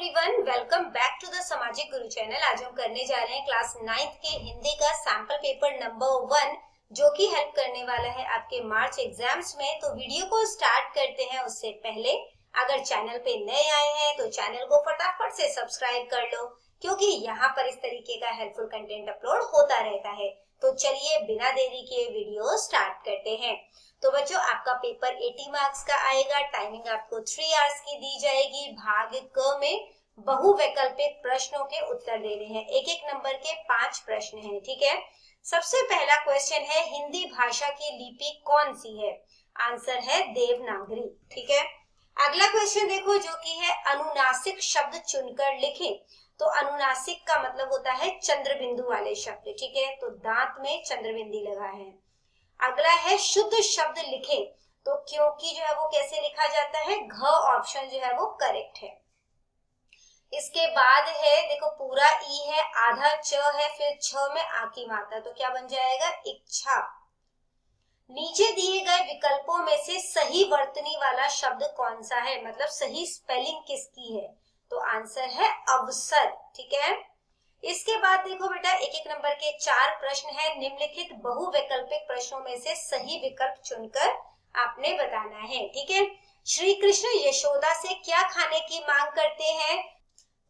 Everyone, welcome back to the Samajik Guru channel. आज हम करने जा रहे हैं क्लास 9th के हिंदी का सैंपल पेपर नंबर 1, जो कि हेल्प करने वाला है आपके मार्च एग्जाम्स में। तो वीडियो को स्टार्ट करते हैं उससे पहले अगर चैनल पे नए आए हैं तो चैनल को फटाफट से सब्सक्राइब कर लो, क्योंकि यहाँ पर इस तरीके का हेल्पफुल कंटेंट अपलोड होता रहता है। तो चलिए बिना देरी के वीडियो स्टार्ट करते हैं। तो बच्चों, आपका पेपर 80 मार्क्स का आएगा। टाइमिंग आपको 3 आवर्स की दी जाएगी। भाग क में बहुवैकल्पिक प्रश्नों के उत्तर देने हैं। एक एक नंबर के 5 प्रश्न हैं, ठीक है। सबसे पहला क्वेश्चन है, हिंदी भाषा की लिपि कौन सी है? आंसर है देवनागरी, ठीक है। अगला क्वेश्चन देखो, जो कि है अनुनासिक शब्द चुनकर लिखें। तो अनुनासिक का मतलब होता है चंद्र बिंदु वाले शब्द, ठीक है। तो दांत में चंद्र बिंदी लगा है। अगला है शुद्ध शब्द लिखें। तो क्योंकि जो है वो कैसे लिखा जाता है? घ ऑप्शन जो है वो करेक्ट है। इसके बाद है, देखो पूरा ई है, आधा च है, फिर छ में आ की मात्रा, तो क्या बन जाएगा? इच्छा। नीचे दिए गए विकल्पों में से सही वर्तनी वाला शब्द कौन सा है? मतलब सही स्पेलिंग किसकी है? तो आंसर है अवसर, ठीक है। इसके बाद देखो बेटा, एक एक नंबर के 4 प्रश्न है। निम्नलिखित बहुवैकल्पिक प्रश्नों में से सही विकल्प चुनकर आपने बताना है, ठीक है। श्री कृष्ण यशोदा से क्या खाने की मांग करते हैं?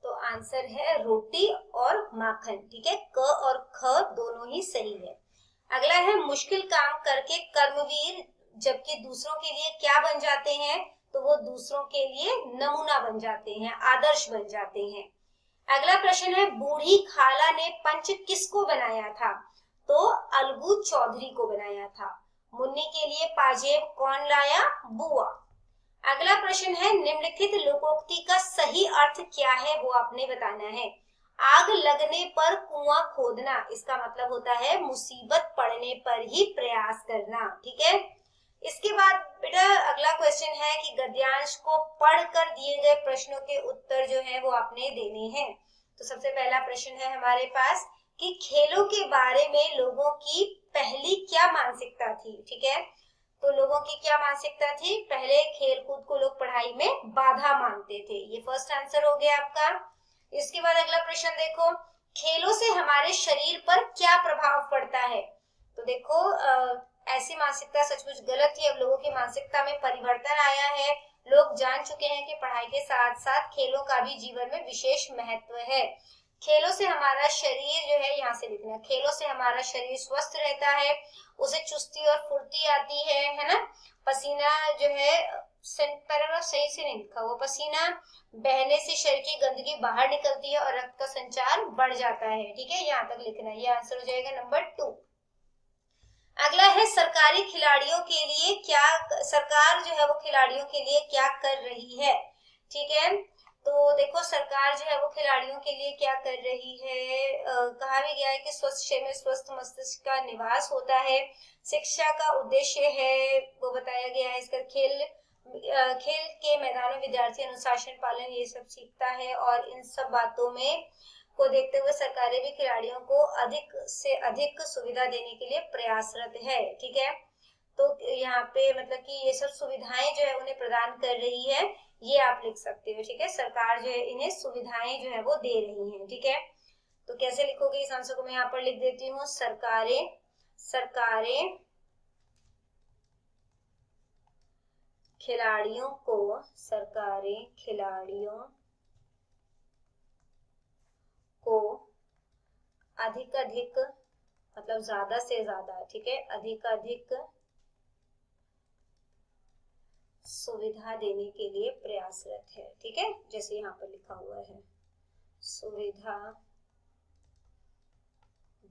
तो आंसर है रोटी और माखन, ठीक है। क और ख दोनों ही सही है। अगला है, मुश्किल काम करके कर्मवीर जबकि दूसरों के लिए क्या बन जाते हैं? तो वो दूसरों के लिए नमूना बन जाते हैं, आदर्श बन जाते हैं। अगला प्रश्न है, बूढ़ी खाला ने पंच किसको बनाया था? तो अलगू चौधरी को बनाया था। मुन्नी के लिए पाजेब कौन लाया? बुआ। अगला प्रश्न है, निम्नलिखित लोकोक्ति का सही अर्थ क्या है? वो आपने बताना है। आग लगने पर कुआं खोदना, इसका मतलब होता है मुसीबत पड़ने पर ही प्रयास करना, ठीक है। इसके बाद बेटा अगला क्वेश्चन है कि गद्यांश को पढ़कर दिए गए प्रश्नों के उत्तर जो है वो आपने देने हैं। तो सबसे पहला प्रश्न है हमारे पास कि खेलों के बारे में लोगों की पहली क्या मानसिकता थी, ठीक है। तो लोगों की क्या मानसिकता थी? पहले खेल कूद को लोग पढ़ाई में बाधा मानते थे। ये फर्स्ट आंसर हो गया आपका। इसके बाद अगला प्रश्न देखो, खेलों से हमारे शरीर पर क्या प्रभाव पड़ता है? तो देखो ऐसी मानसिकता सचमुच गलत थी। अब लोगों की मानसिकता में परिवर्तन आया है। लोग जान चुके हैं कि पढ़ाई के साथ साथ खेलों का भी जीवन में विशेष महत्व है। खेलों से हमारा शरीर जो है, यहाँ से लिखना, खेलों से हमारा शरीर स्वस्थ रहता है, उसे चुस्ती और फुर्ती आती है ना। पसीना जो है, पैराग्राफ सही से नहीं लिखा हुआ, पसीना बहने से शरीर की गंदगी बाहर निकलती है और रक्त का संचार बढ़ जाता है, ठीक है। यहाँ तक लिखना है। ये आंसर हो जाएगा नंबर 2। अगला है, सरकारी खिलाड़ियों के लिए क्या, सरकार जो है वो खिलाड़ियों के लिए क्या कर रही है, ठीक है। तो देखो सरकार जो है वो खिलाड़ियों के लिए क्या कर रही है, कहा भी गया है कि स्वस्थ शरीर में स्वस्थ मस्तिष्क का निवास होता है। शिक्षा का उद्देश्य है वो बताया गया है। इसका खेल के मैदान में विद्यार्थी अनुशासन पालन ये सब सीखता है, और इन सब बातों में को देखते हुए सरकारें भी खिलाड़ियों को अधिक से अधिक सुविधा देने के लिए प्रयासरत है, ठीक है। तो यहाँ पे मतलब कि ये सब सुविधाएं जो है उन्हें प्रदान कर रही है, ये आप लिख सकते हो, ठीक है। सरकार जो है इन्हें सुविधाएं जो है वो दे रही है, ठीक है। तो कैसे लिखोगे इस आंसर को? मैं यहाँ पर लिख देती हूँ, सरकारें खिलाड़ियों को अधिक मतलब ज्यादा से ज्यादा, ठीक है, अधिक सुविधा देने के लिए प्रयासरत है, ठीक है। जैसे यहाँ पर लिखा हुआ है, सुविधा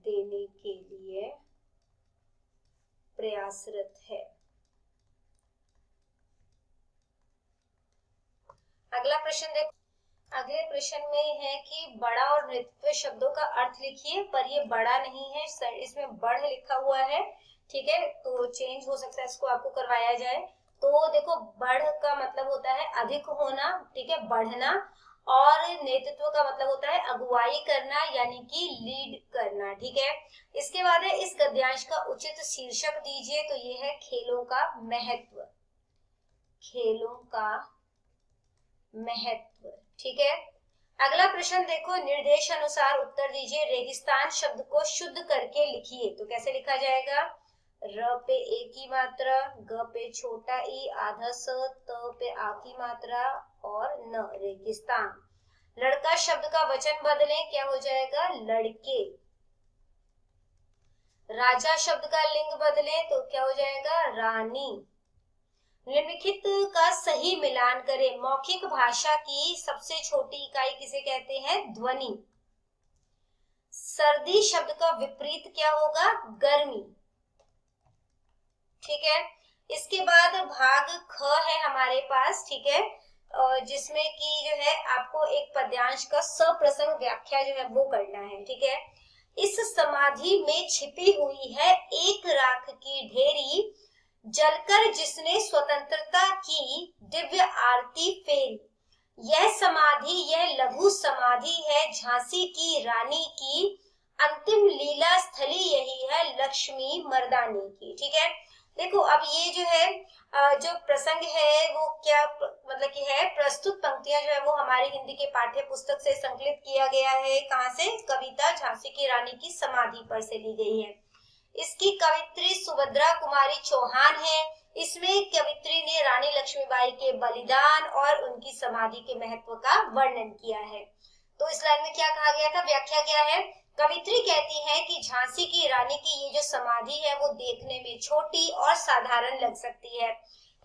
देने के लिए प्रयासरत है। अगला प्रश्न देखो। अगले प्रश्न में है कि बड़ा और नृत्य शब्दों का अर्थ लिखिए, पर ये बड़ा नहीं है, इसमें बढ़ लिखा हुआ है, ठीक है। तो चेंज हो सकता है, इसको आपको करवाया जाए। तो देखो बढ़ का मतलब होता है अधिक होना, ठीक है, बढ़ना। और नेतृत्व का मतलब होता है अगुवाई करना, यानी कि लीड करना, ठीक है। इसके बाद है, इस गद्यांश का उचित शीर्षक दीजिए। तो ये है खेलों का महत्व, ठीक है। अगला प्रश्न देखो, निर्देश अनुसार उत्तर दीजिए। रेगिस्तान शब्द को शुद्ध करके लिखिए। तो कैसे लिखा जाएगा? र पे ए की मात्रा, ग पे छोटा ई आधा स, त पे आ की मात्रा और न, रेगिस्तान। लड़का शब्द का वचन बदलें, क्या हो जाएगा? लड़के। राजा शब्द का लिंग बदलें तो क्या हो जाएगा? रानी। निम्नलिखित का सही मिलान करें। मौखिक भाषा की सबसे छोटी इकाई किसे कहते हैं? ध्वनि। सर्दी शब्द का विपरीत क्या होगा? गर्मी। ठीक है। इसके बाद भाग ख है हमारे पास, ठीक है, जिसमें कि जो है आपको एक पद्यांश का सप्रसंग व्याख्या जो है वो करना है। ठीक है। इस समाधि में छिपी हुई है एक राख की ढेरी, जलकर जिसने स्वतंत्रता की दिव्य आरती फेरी। यह समाधि, यह लघु समाधि है झांसी की रानी की, अंतिम लीला स्थली यही है लक्ष्मी मर्दानी की। ठीक है। देखो अब ये जो है जो प्रसंग है वो क्या मतलब कि है, प्रस्तुत पंक्तियां जो है वो हमारी हिंदी के पाठ्य पुस्तक से संकलित किया गया है। कहाँ से? कविता झांसी की रानी की समाधि पर से ली गई है। इसकी कवित्री सुभद्रा कुमारी चौहान है। इसमें कवित्री ने रानी लक्ष्मीबाई के बलिदान और उनकी समाधि के महत्व का वर्णन किया है। तो इस लाइन में क्या कहा गया था? व्याख्या क्या है? कवित्री कहती है कि झांसी की रानी की ये जो समाधि है वो देखने में छोटी और साधारण लग सकती है,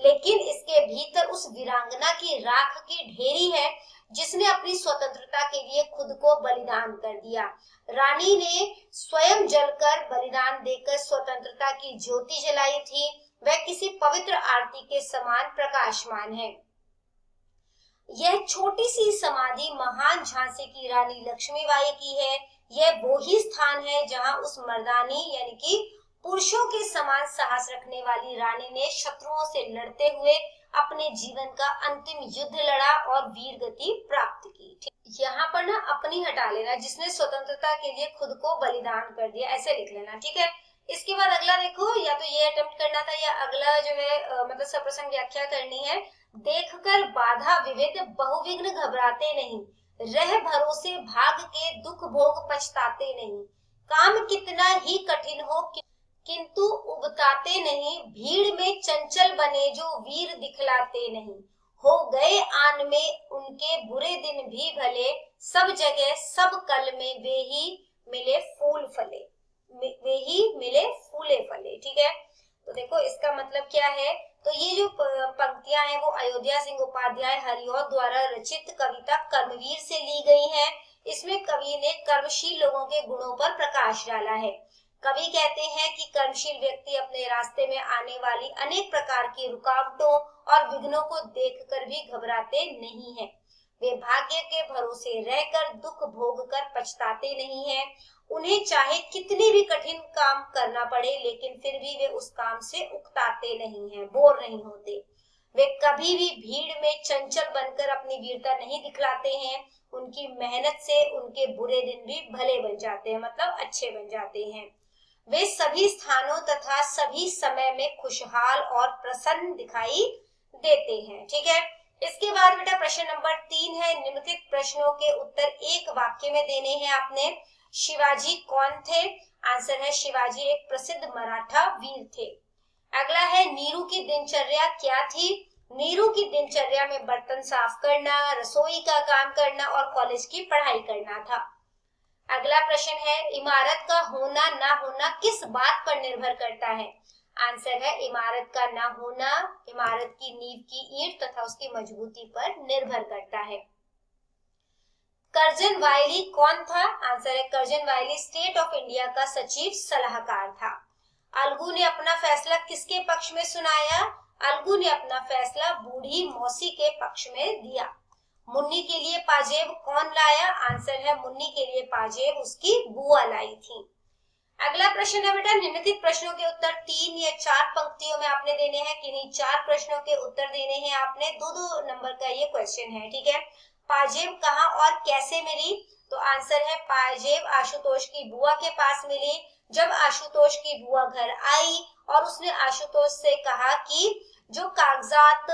लेकिन इसके भीतर उस वीरांगना की राख की ढेरी है जिसने अपनी स्वतंत्रता के लिए खुद को बलिदान कर दिया। रानी ने स्वयं जलकर बलिदान देकर स्वतंत्रता की ज्योति जलाई थी। वह किसी पवित्र आरती के समान प्रकाशमान है। यह छोटी सी समाधि महान झांसी की रानी लक्ष्मीबाई की है। यह वो ही स्थान है जहां उस मर्दानी यानी कि पुरुषों के समान साहस रखने वाली रानी ने शत्रुओं से लड़ते हुए अपने जीवन का अंतिम युद्ध लड़ा और वीर गति प्राप्त की। यहाँ पर ना अपनी हटा लेना, जिसने स्वतंत्रता के लिए खुद को बलिदान कर दिया, ऐसे लिख लेना। ठीक है। इसके बाद अगला देखो, या तो ये अटेम्प्ट करना था या अगला जो है मतलब सप्रसंग व्याख्या करनी है। देखकर बाधा विविध बहुविघ्न घबराते नहीं, रह भरोसे भाग के दुख भोग पछताते नहीं। काम कितना ही कठिन हो किंतु उबताते नहीं, भीड़ में चंचल बने जो वीर दिखलाते नहीं। हो गए आन में उनके बुरे दिन भी भले, सब जगह सब कल में वे ही मिले फूल फले, वे ही मिले फूले फले। ठीक है। तो देखो इसका मतलब क्या है? तो ये जो पंक्तियां हैं वो अयोध्या सिंह उपाध्याय हरिऔध द्वारा रचित कविता कर्मवीर से ली गई हैं। इसमें कवि ने कर्मशील लोगों के गुणों पर प्रकाश डाला है। कवि कहते हैं कि कर्मशील व्यक्ति अपने रास्ते में आने वाली अनेक प्रकार की रुकावटों और विघ्नों को देखकर भी घबराते नहीं हैं। वे भाग्य के भरोसे रहकर दुख भोग कर पछताते नहीं हैं। उन्हें चाहे कितनी भी कठिन काम करना पड़े, लेकिन फिर भी वे उस काम से उकताते नहीं हैं, बोर नहीं होते। वे कभी भी भीड़ में चंचल बनकर अपनी वीरता नहीं दिखलाते हैं। उनकी मेहनत से उनके बुरे दिन भी भले बन जाते हैं, मतलब अच्छे बन जाते हैं। वे सभी स्थानों तथा सभी समय में खुशहाल और प्रसन्न दिखाई देते हैं। ठीक है। इसके बाद बेटा प्रश्न नंबर 3 है। निम्नलिखित प्रश्नों के उत्तर एक वाक्य में देने हैं आपने। शिवाजी कौन थे? आंसर है शिवाजी एक प्रसिद्ध मराठा वीर थे। अगला है नीरू की दिनचर्या क्या थी? नीरू की दिनचर्या में बर्तन साफ करना, रसोई का काम करना और कॉलेज की पढ़ाई करना था। अगला प्रश्न है इमारत का होना ना होना किस बात पर निर्भर करता है? आंसर है इमारत का ना होना इमारत की नींव की ईंट तथा उसकी मजबूती पर निर्भर करता है। कर्जन वायली कौन था? आंसर है कर्जन वायली स्टेट ऑफ इंडिया का सचिव सलाहकार था। अलगू ने अपना फैसला किसके पक्ष में सुनाया? अलगू ने अपना फैसला बूढ़ी मौसी के पक्ष में दिया। मुन्नी के लिए पाजेब कौन लाया? आंसर है मुन्नी के लिए पाजेब उसकी बुआ लाई थी। अगला प्रश्न है बेटा निम्नलिखित प्रश्नों के उत्तर 3 या 4 पंक्तियों में आपने देने हैं। किन्हीं 4 प्रश्नों के उत्तर देने हैं आपने। 2-2 नंबर का ये क्वेश्चन है। ठीक है। पाजेब कहाँ और कैसे मिली? तो आंसर है पाजेब आशुतोष की बुआ के पास मिली। जब आशुतोष की बुआ घर आई और उसने आशुतोष से कहा कि जो कागजात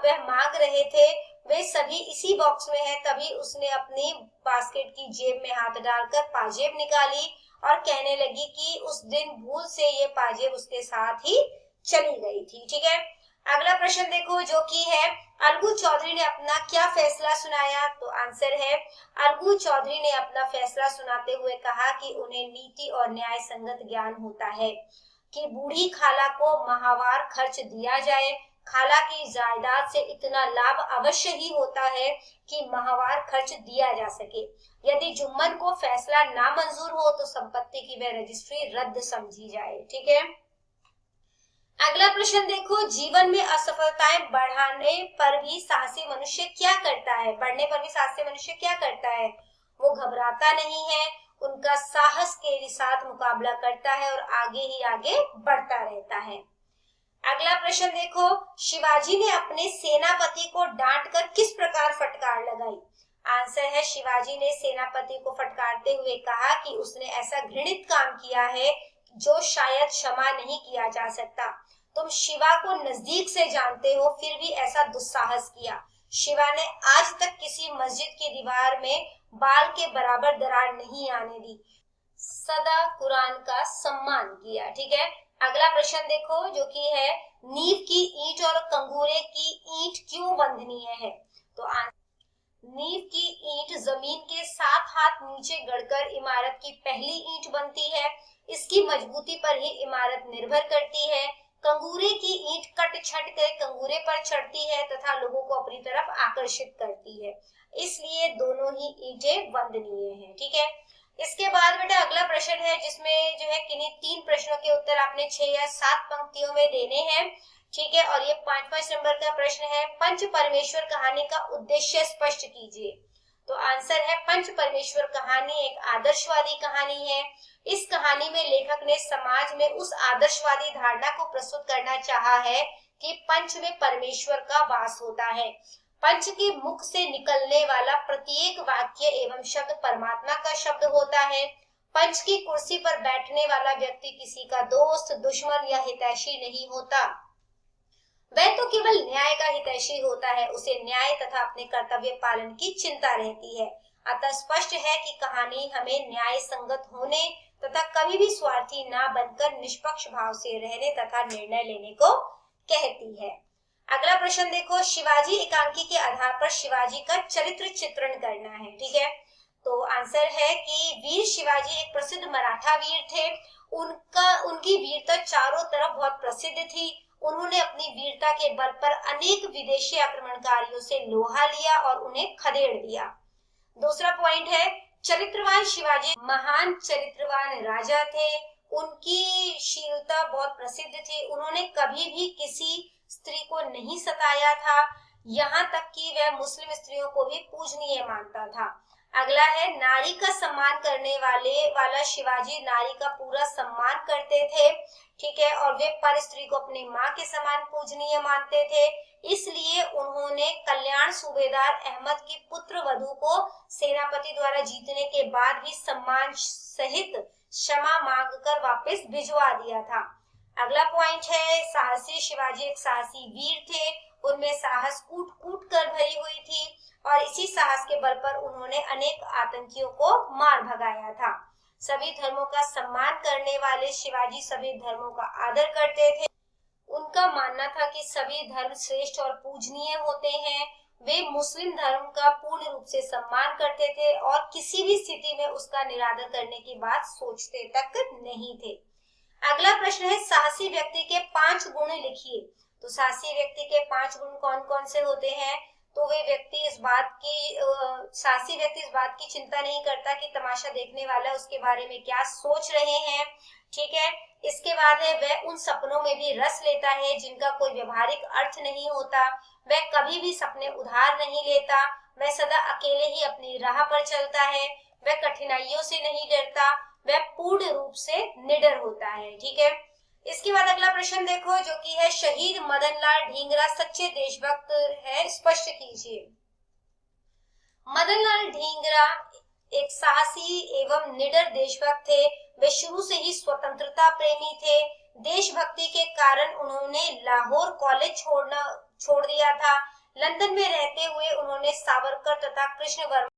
वह मांग रहे थे वे सभी इसी बॉक्स में है। तभी उसने अपनी बास्केट की जेब में हाथ डालकर पाजेब निकाली और कहने लगी कि उस दिन भूल से ये पाजेब उसके साथ ही चली गई थी। ठीक है, अगला प्रश्न देखो जो कि है अलगू चौधरी ने अपना क्या फैसला सुनाया। तो आंसर है अलगू चौधरी ने अपना फैसला सुनाते हुए कहा कि उन्हें नीति और न्याय संगत ज्ञान होता है कि बूढ़ी खाला को माहवार खर्च दिया जाए। खाला की जायदाद से इतना लाभ अवश्य ही होता है कि माहवार खर्च दिया जा सके। यदि जुम्मन को फैसला नामंजूर हो तो संपत्ति की वह रजिस्ट्री रद्द समझी जाए। ठीक है, अगला प्रश्न देखो, जीवन में असफलताएं बढ़ाने पर भी साहसी मनुष्य क्या करता है। बढ़ने पर भी साहसी मनुष्य क्या करता है, वो घबराता नहीं है, उनका साहस के साथ मुकाबला करता है और आगे ही आगे बढ़ता रहता है। अगला प्रश्न देखो, शिवाजी ने अपने सेनापति को डांटकर किस प्रकार फटकार लगाई। आंसर है शिवाजी ने सेनापति को फटकारते हुए कहा कि उसने ऐसा घृणित काम किया है जो शायद क्षमा नहीं किया जा सकता। तुम शिवा को नजदीक से जानते हो, फिर भी ऐसा दुस्साहस किया। शिवा ने आज तक किसी मस्जिद की दीवार में बाल के बराबर दरार नहीं आने दी, सदा कुरान का सम्मान किया। ठीक है, अगला प्रश्न देखो जो कि है नींव की ईंट और कंगूरे की ईंट क्यों वंदनीय है। तो नींव की ईंट जमीन के 7 हाथ नीचे गड़कर इमारत की पहली ईंट बनती है। इसकी मजबूती पर ही इमारत निर्भर करती है। कंगूरे की ईंट कट छट कर कंगूरे पर चढ़ती है तथा लोगों को अपनी तरफ आकर्षित करती है, इसलिए दोनों ही ईंटें वंदनीय हैं। ठीक है, इसके बाद बेटा अगला प्रश्न है जिसमें जो है किन्हीं 3 प्रश्नों के उत्तर आपने 6 या 7 पंक्तियों में देने हैं। ठीक है, और ये 5 नंबर का प्रश्न है, पंच परमेश्वर कहानी का उद्देश्य स्पष्ट कीजिए। तो आंसर है पंच परमेश्वर कहानी एक आदर्शवादी कहानी है। इस कहानी में लेखक ने समाज में उस आदर्शवादी धारणा को प्रस्तुत करना चाहा है कि पंच में परमेश्वर का वास होता है। पंच के मुख से निकलने वाला प्रत्येक वाक्य एवं शब्द परमात्मा का शब्द होता है। पंच की कुर्सी पर बैठने वाला व्यक्ति किसी का दोस्त, दुश्मन या हितैषी नहीं होता, वह तो केवल न्याय का हितैषी होता है। उसे न्याय तथा अपने कर्तव्य पालन की चिंता रहती है। अतः स्पष्ट है कि कहानी हमें न्याय संगत होने तथा कभी भी स्वार्थी ना बनकर निष्पक्ष भाव से रहने तथा निर्णय लेने को कहती है। अगला प्रश्न देखो, शिवाजी एकांकी के आधार पर शिवाजी का चरित्र चित्रण करना है। ठीक है, तो आंसर है कि वीर शिवाजी एक प्रसिद्ध मराठा वीर थे। उनकी वीरता चारों तरफ बहुत प्रसिद्ध थी। उन्होंने अपनी वीरता के बल पर अनेक विदेशी आक्रमणकारियों से लोहा लिया और उन्हें खदेड़ दिया। दूसरा पॉइंट है, चरित्रवान शिवाजी महान चरित्रवान राजा थे। उनकी शीलता बहुत प्रसिद्ध थी। उन्होंने कभी भी किसी स्त्री को नहीं सताया था, यहाँ तक कि वह मुस्लिम स्त्रियों को भी पूजनीय मानता था। अगला है, नारी का सम्मान करने वाला शिवाजी नारी का पूरा सम्मान करते थे। ठीक है, और वे पर स्त्री को अपनी माँ के समान पूजनीय मानते थे। इसलिए उन्होंने कल्याण सूबेदार अहमद की पुत्र वधू को सेनापति द्वारा जीतने के बाद भी सम्मान सहित क्षमा मांगकर वापस भिजवा दिया था। अगला पॉइंट है, साहसी शिवाजी एक साहसी वीर थे। उनमें साहस कूट कूट कर भरी हुई थी और इसी साहस के बल पर उन्होंने अनेक आतंकियों को मार भगाया था। सभी धर्मों का सम्मान करने वाले शिवाजी सभी धर्मों का आदर करते थे। उनका मानना था कि सभी धर्म श्रेष्ठ और पूजनीय होते हैं। वे मुस्लिम धर्म का पूर्ण रूप से सम्मान करते थे और किसी भी स्थिति में उसका निरादर करने की बात सोचते तक नहीं थे। अगला प्रश्न है, साहसी व्यक्ति के 5 गुण लिखिए। तो साहसी व्यक्ति के 5 गुण कौन कौन से होते हैं। तो वे व्यक्ति साहसी व्यक्ति इस बात की चिंता नहीं करता कि तमाशा देखने वाला उसके बारे में क्या सोच रहे हैं। ठीक है, इसके बाद है, वह उन सपनों में भी रस लेता है जिनका कोई व्यवहारिक अर्थ नहीं होता। वह कभी भी सपने उधार नहीं लेता। वह सदा अकेले ही अपनी राह पर चलता है। वह कठिनाइयों से नहीं डरता। वह पूर्ण रूप से निडर होता है। ठीक है, इसके बाद अगला प्रश्न देखो जो कि है, शहीद मदनलाल ढींगरा सच्चे देशभक्त है, स्पष्ट कीजिए। मदनलाल ढींगरा एक साहसी एवं निडर देशभक्त थे। वे शुरू से ही स्वतंत्रता प्रेमी थे। देशभक्ति के कारण उन्होंने लाहौर कॉलेज छोड़ दिया था, लंदन में रहते हुए उन्होंने सावरकर तथा कृष्ण वर्मा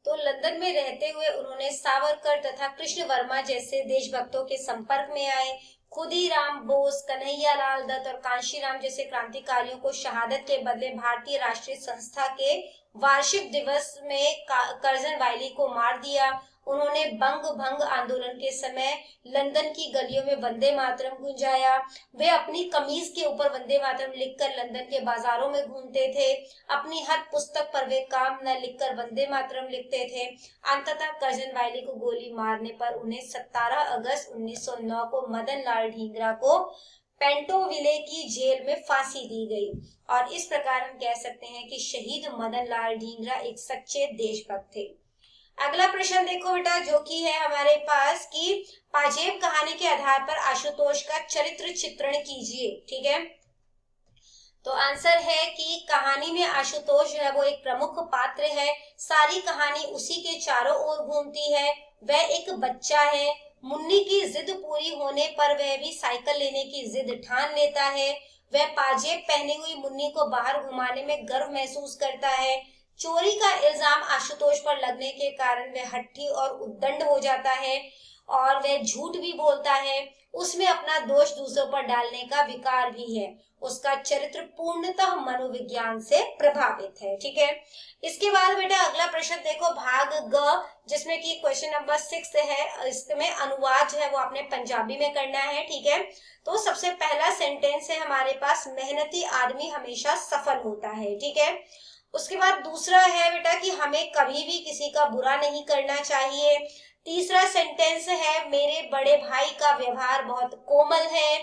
लंदन में रहते हुए उन्होंने सावरकर तथा कृष्ण वर्मा जैसे देशभक्तों के संपर्क में आए। खुदीराम बोस, कन्हैयालाल दत्त और कांशीराम जैसे क्रांतिकारियों को शहादत के बदले भारतीय राष्ट्रीय संस्था के वार्षिक दिवस में कर्जन वाइली को मार दिया। उन्होंने बंग भंग आंदोलन के समय लंदन की गलियों में वंदे मातरम गुंजाया। वे अपनी कमीज के ऊपर वंदे मातरम लिखकर लंदन के बाजारों में घूमते थे। अपनी हर पुस्तक पर वे काम न लिखकर वंदे मातरम लिखते थे। अंततः कर्जन वाइली को गोली मारने पर उन्हें 17 अगस्त 1909 को मदन लाल ढींगरा को पेंटोविले की जेल में फांसी दी गई। और इस प्रकार हम कह सकते हैं कि शहीद मदन लाल ढींगरा एक सच्चे देशभक्त थे। अगला प्रश्न देखो बेटा, जो कि है हमारे पास कि पाजेब कहानी के आधार पर आशुतोष का चरित्र चित्रण कीजिए। ठीक है, तो आंसर है कि कहानी में आशुतोष जो है वो एक प्रमुख पात्र है। सारी कहानी उसी के चारों ओर घूमती है। वह एक बच्चा है। मुन्नी की जिद पूरी होने पर वह भी साइकिल लेने की जिद ठान लेता है। वह पाजेब पहनी हुई मुन्नी को बाहर घुमाने में गर्व महसूस करता है। चोरी का इल्जाम आशुतोष पर लगने के कारण वह हट्टी और उद्दंड हो जाता है और वह झूठ भी बोलता है। उसमें अपना दोष दूसरों पर डालने का विकार भी है। उसका चरित्र पूर्णतः मनोविज्ञान से प्रभावित है। ठीक है, इसके बाद बेटा अगला प्रश्न देखो, भाग ग, जिसमें कि क्वेश्चन नंबर 6 है। इसमें अनुवाद जो है वो आपने पंजाबी में करना है। ठीक है, तो सबसे पहला सेंटेंस है हमारे पास, मेहनती आदमी हमेशा सफल होता है। ठीक है, उसके बाद दूसरा है बेटा कि हमें कभी भी किसी का बुरा नहीं करना चाहिए। तीसरा सेंटेंस है, मेरे बड़े भाई का व्यवहार बहुत कोमल है।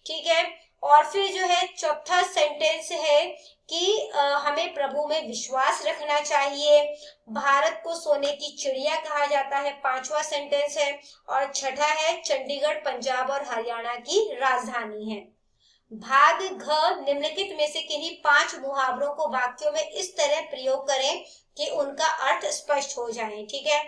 ठीक है, और फिर जो है चौथा सेंटेंस है कि हमें प्रभु में विश्वास रखना चाहिए। भारत को सोने की चिड़िया कहा जाता है, पांचवा सेंटेंस है। और छठा है, चंडीगढ़ पंजाब और हरियाणा की राजधानी है। भाग घ, निम्नलिखित में से किन्हीं 5 मुहावरों को वाक्यों में इस तरह प्रयोग करें कि उनका अर्थ स्पष्ट हो जाए। ठीक है,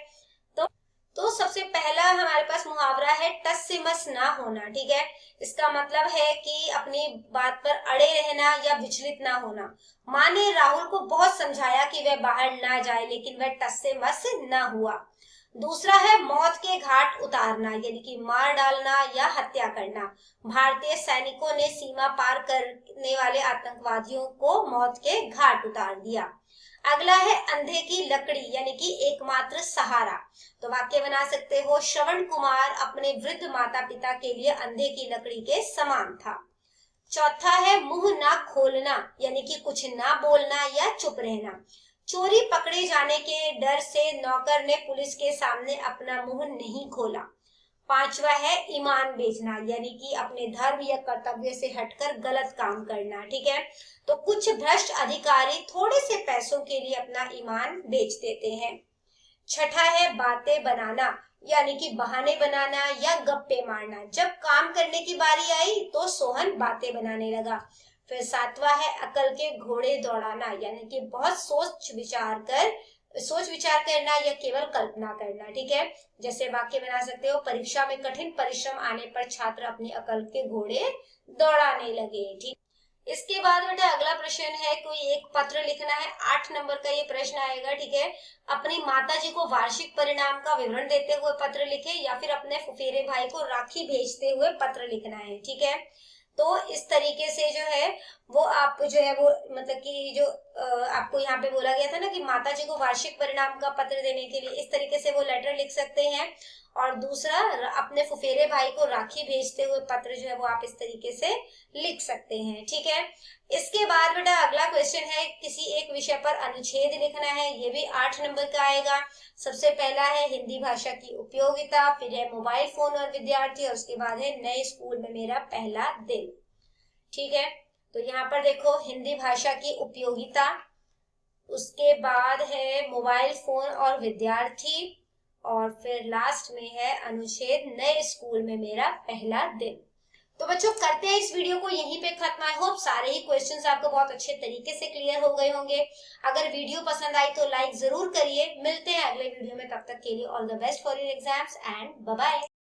तो सबसे पहला हमारे पास मुहावरा है, टस से मस ना होना। ठीक है, इसका मतलब है कि अपनी बात पर अड़े रहना या विचलित ना होना। माँ ने राहुल को बहुत समझाया कि वह बाहर ना जाए, लेकिन वह टस से मस ना हुआ। दूसरा है, मौत के घाट उतारना, यानी कि मार डालना या हत्या करना। भारतीय सैनिकों ने सीमा पार करने वाले आतंकवादियों को मौत के घाट उतार दिया। अगला है, अंधे की लकड़ी, यानी कि एकमात्र सहारा। तो वाक्य बना सकते हो, श्रवण कुमार अपने वृद्ध माता पिता के लिए अंधे की लकड़ी के समान था। चौथा है, मुंह ना खोलना, यानी कि कुछ ना बोलना या चुप रहना। चोरी पकड़े जाने के डर से नौकर ने पुलिस के सामने अपना मुंह नहीं खोला। पांचवा है, ईमान बेचना, यानी कि अपने धर्म या कर्तव्य से हटकर गलत काम करना। ठीक है, तो कुछ भ्रष्ट अधिकारी थोड़े से पैसों के लिए अपना ईमान बेच देते हैं। छठा है, बातें बनाना, यानी कि बहाने बनाना या गप्पे मारना। जब काम करने की बारी आई तो सोहन बातें बनाने लगा। फिर सातवां है, अकल के घोड़े दौड़ाना, यानी कि बहुत सोच विचार करना या केवल कल्पना करना। ठीक है, जैसे वाक्य बना सकते हो, परीक्षा में कठिन परिश्रम आने पर छात्र अपनी अकल के घोड़े दौड़ाने लगे। ठीक, इसके बाद बेटा अगला प्रश्न है, कोई एक पत्र लिखना है। 8 नंबर का ये प्रश्न आएगा। ठीक है, अपनी माता जी को वार्षिक परिणाम का विवरण देते हुए पत्र लिखे या फिर अपने फुफेरे भाई को राखी भेजते हुए पत्र लिखना है। ठीक है, तो इस तरीके से जो है वो आप जो है वो मतलब कि जो आपको यहाँ पे बोला गया था ना कि माता जी को वार्षिक परिणाम का पत्र देने के लिए, इस तरीके से वो लेटर लिख सकते हैं। और दूसरा, अपने फुफेरे भाई को राखी भेजते हुए पत्र जो है वो आप इस तरीके से लिख सकते हैं। ठीक है, इसके बाद बेटा अगला क्वेश्चन है, किसी एक विषय पर अनुच्छेद लिखना है। ये भी 8 नंबर का आएगा। सबसे पहला है हिंदी भाषा की उपयोगिता, फिर है मोबाइल फोन और विद्यार्थी, और उसके बाद है नए स्कूल में मेरा पहला दिन। ठीक है, तो यहाँ पर देखो हिंदी भाषा की उपयोगिता, उसके बाद है मोबाइल फोन और विद्यार्थी, और फिर लास्ट में है अनुच्छेद नए स्कूल में मेरा पहला दिन। तो बच्चों करते हैं इस वीडियो को यहीं पे खत्म। आई होप सारे ही क्वेश्चंस आपको बहुत अच्छे तरीके से क्लियर हो गए होंगे। अगर वीडियो पसंद आई तो लाइक जरूर करिए। मिलते हैं अगले वीडियो में, तब तक के लिए all the best for your exams and bye bye.